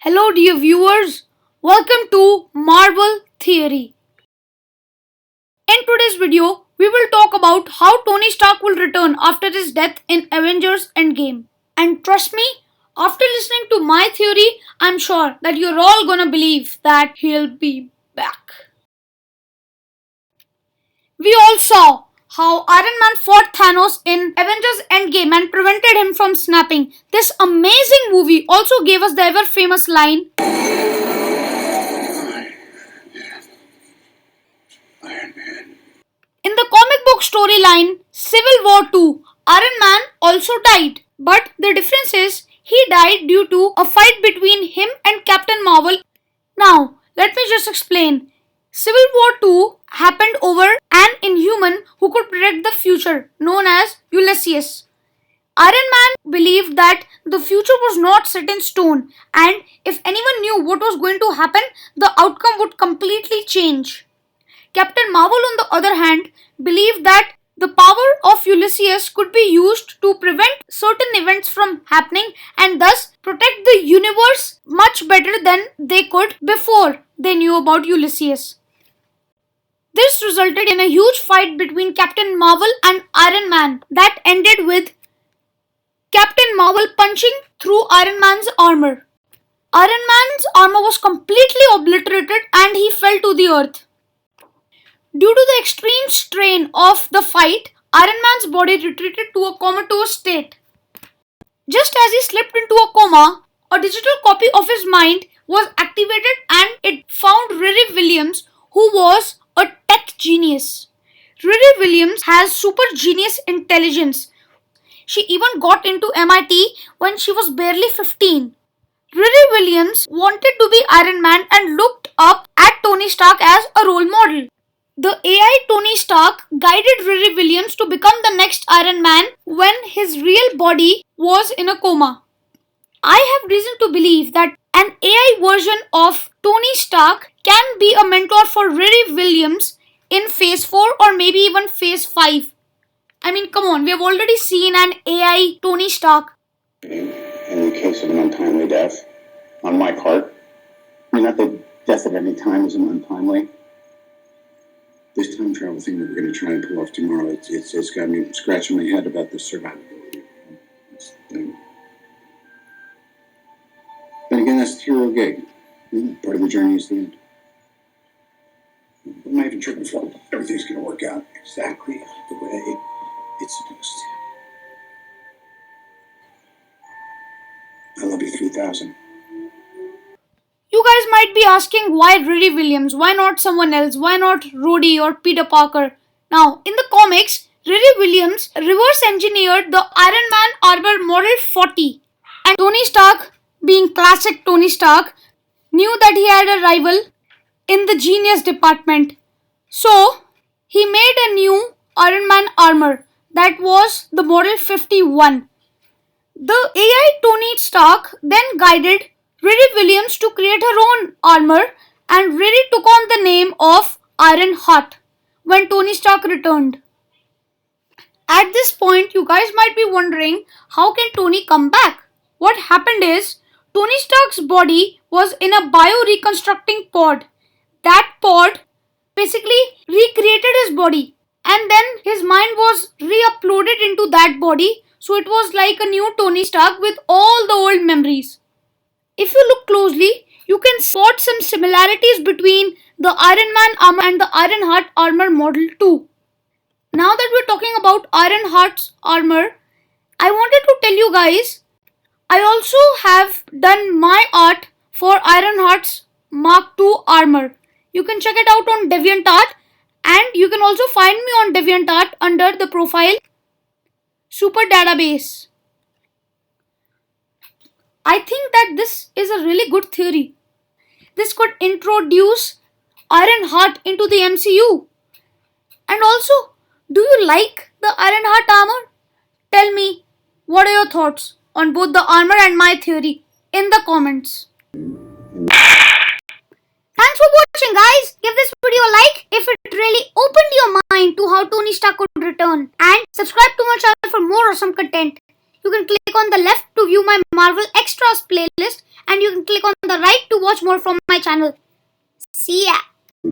Hello, dear viewers. Welcome to Marvel Theory. In today's video, we will talk about how Tony Stark will return after his death in Avengers Endgame. And trust me, after listening to my theory, I'm sure that you're all gonna believe that he'll be back. We all saw how Iron Man fought Thanos in Avengers Endgame and prevented him from snapping. This amazing movie also gave us the ever famous line, in the comic book storyline Civil War 2, Iron Man also died. But the difference is he died due to a fight between him and Captain Marvel. Now, let me just explain. Civil War 2 happened over an inhuman who could predict the future, known as Ulysses. Iron Man believed that the future was not set in stone, and if anyone knew what was going to happen, the outcome would completely change. Captain Marvel, on the other hand, believed that the power of Ulysses could be used to prevent certain events from happening and thus protect the universe much better than they could before they knew about Ulysses. This resulted in a huge fight between Captain Marvel and Iron Man that ended with Captain Marvel punching through Iron Man's armor. Iron Man's armor was completely obliterated and he fell to the earth. Due to the extreme strain of the fight, Iron Man's body retreated to a comatose state. Just as he slipped into a coma, a digital copy of his mind was activated and it found Riri Williams, who was a tech genius. Riri Williams has super genius intelligence. She even got into MIT when she was barely 15. Riri Williams wanted to be Iron Man and looked up at Tony Stark as a role model. The AI Tony Stark guided Riri Williams to become the next Iron Man when his real body was in a coma. I have reason to believe that an AI version of Tony Stark can be a mentor for Riri Williams in Phase 4 or maybe even Phase 5. I mean, come on, we have already seen an AI Tony Stark. In the case of an untimely death, on my part, not that death at any time isn't untimely. This time travel thing that we're going to try and pull off tomorrow, it's got me scratching my head about the survivability of this thing. Then again, that's the hero gig. Part of the journey is the end. I'm not even tripping for it. Everything's going to work out exactly the way it's supposed to. I love you 3000. You guys might be asking why Riri Williams, why not someone else, why not Rhodey or Peter Parker? Now, in the comics, Riri Williams reverse engineered the Iron Man armor model 40, and Tony Stark, being classic Tony Stark, knew that he had a rival in the genius department. So, he made a new Iron Man armor that was the model 51. The AI Tony Stark then guided Riri Williams to create her own armor, and Riri took on the name of Iron Heart when Tony Stark returned. At this point, you guys might be wondering, how can Tony come back? What happened is, Tony Stark's body was in a bio-reconstructing pod. That pod basically recreated his body, and then his mind was re-uploaded into that body, so it was like a new Tony Stark with all the old memories. If you look closely, you can spot some similarities between the Iron Man armor and the Iron Heart armor model 2. Now that we're talking about Iron Heart's armor, I wanted to tell you guys, I also have done my art for Iron Heart's Mark II armor. You can check it out on DeviantArt, and you can also find me on DeviantArt under the profile Super Database. I think that this is a really good theory. This could introduce Iron Heart into the MCU. And also, do you like the Iron Heart armor? Tell me, what are your thoughts on both the armor and my theory in the comments. Thanks for watching, guys. Give this video a like if it really opened your mind to how Tony Stark could return. And subscribe to my channel for more awesome content. You can click on the left to view my Marvel Extras playlist, and you can click on the right watch more from my channel. See ya!